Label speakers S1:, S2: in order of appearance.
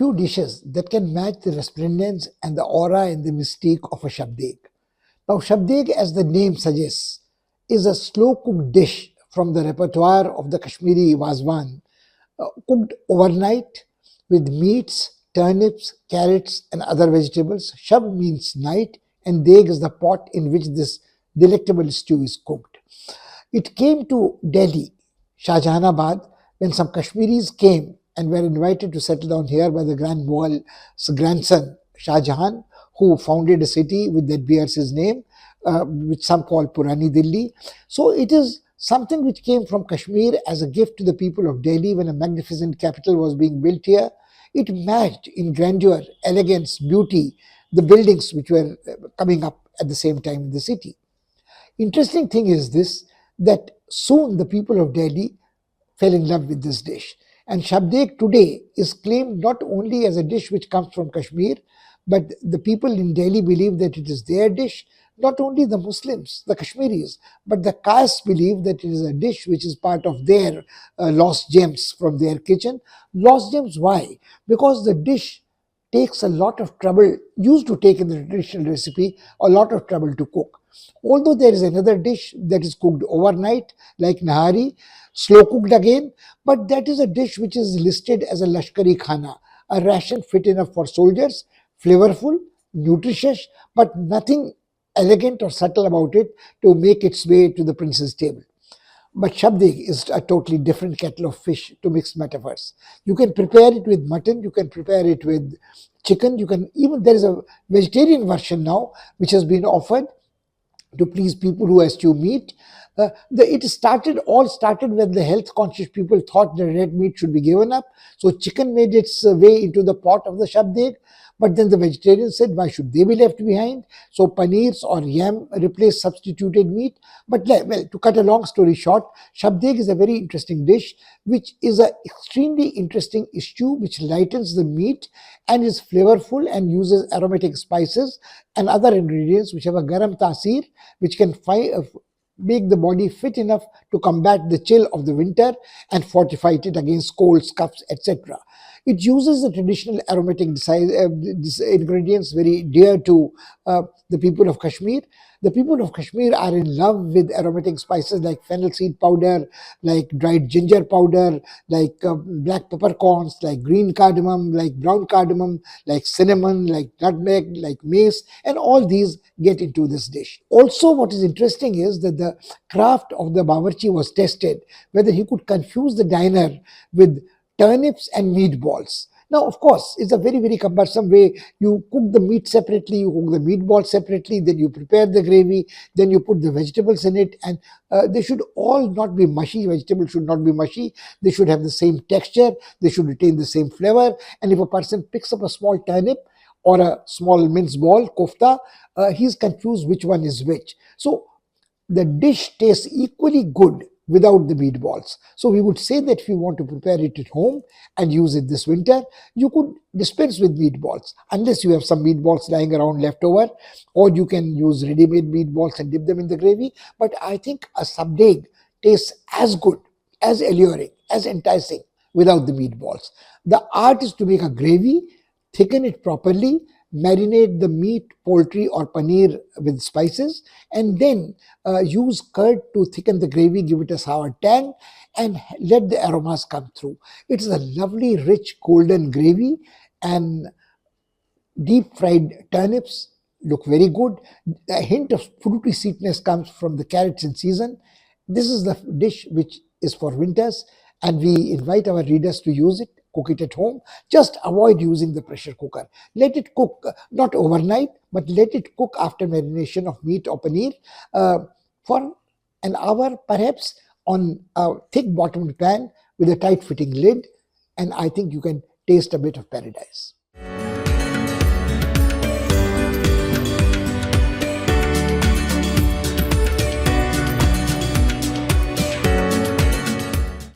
S1: few dishes that can match the resplendence and the aura and the mystique of a shabdeg. Now, shabdeg, as the name suggests, is a slow-cooked dish from the repertoire of the Kashmiri Wazwan, cooked overnight with meats, turnips, carrots, and other vegetables. Shab means night, and deg is the pot in which this delectable stew is cooked. It came to Delhi, Shahjahanabad, when some Kashmiris came and were invited to settle down here by the Grand Mughal's grandson, Shah Jahan, who founded a city with that bears his name, which some call Purani Delhi. So it is something which came from Kashmir as a gift to the people of Delhi when a magnificent capital was being built here. It matched in grandeur, elegance, beauty, the buildings which were coming up at the same time in the city. Interesting thing is this, that soon the people of Delhi fell in love with this dish. And Shabdeg today is claimed not only as a dish which comes from Kashmir, but the people in Delhi believe that it is their dish. Not only the Muslims, the Kashmiris, but the castes believe that it is a dish which is part of their lost gems from their kitchen. Lost gems, why? Because the dish takes a lot of trouble, used to take in the traditional recipe, a lot of trouble to cook. Although there is another dish that is cooked overnight, like Nahari, slow cooked again, but that is a dish which is listed as a Lashkari Khana, a ration fit enough for soldiers, flavorful, nutritious, but nothing elegant or subtle about it to make its way to the prince's table. But shabdeg is a totally different kettle of fish, to mix metaphors. You can prepare it with mutton, you can prepare it with chicken, you can even, there is a vegetarian version now which has been offered to please people who eschew meat. All started when the health conscious people thought that red meat should be given up. So chicken made its way into the pot of the shabdeg. But then the vegetarians said, why should they be left behind? So paneers or yam replaced substituted meat. But well, to cut a long story short, shabdeg is a very interesting dish, which is an extremely interesting stew which lightens the meat and is flavorful and uses aromatic spices and other ingredients which have a garam tasir, which can make the body fit enough to combat the chill of the winter and fortify it against colds, coughs, etc. It uses the traditional aromatic ingredients very dear to the people of Kashmir. The people of Kashmir are in love with aromatic spices like fennel seed powder, like dried ginger powder, like black peppercorns, like green cardamom, like brown cardamom, like cinnamon, like nutmeg, like mace, and all these get into this dish. Also, what is interesting is that the craft of the Bawarchi was tested, whether he could confuse the diner with turnips and meatballs. Now, of course, it's a very, very cumbersome way. You cook the meat separately, you cook the meatballs separately, then you prepare the gravy, then you put the vegetables in it, and they should all not be mushy. Vegetables should not be mushy. They should have the same texture. They should retain the same flavor. And if a person picks up a small turnip or a small mince ball, kofta, he's confused which one is which. So the dish tastes equally good without the meatballs. So we would say that if you want to prepare it at home and use it this winter, you could dispense with meatballs, unless you have some meatballs lying around left over, or you can use ready-made meatballs and dip them in the gravy. But I think a shabdeg tastes as good, as alluring, as enticing without the meatballs. The art is to make a gravy, thicken it properly, marinate the meat, poultry or paneer with spices, and then use curd to thicken the gravy, give it a sour tang, and let the aromas come through. It is a lovely, rich, golden gravy, and deep fried turnips look very good. A hint of fruity sweetness comes from the carrots in season. This is the dish which is for winters, and we invite our readers to use it. Cook it at home. Just avoid using the pressure cooker. Let it cook, not overnight, but let it cook after marination of meat or paneer for an hour perhaps on a thick bottomed pan with a tight fitting lid, and I think you can taste a bit of paradise.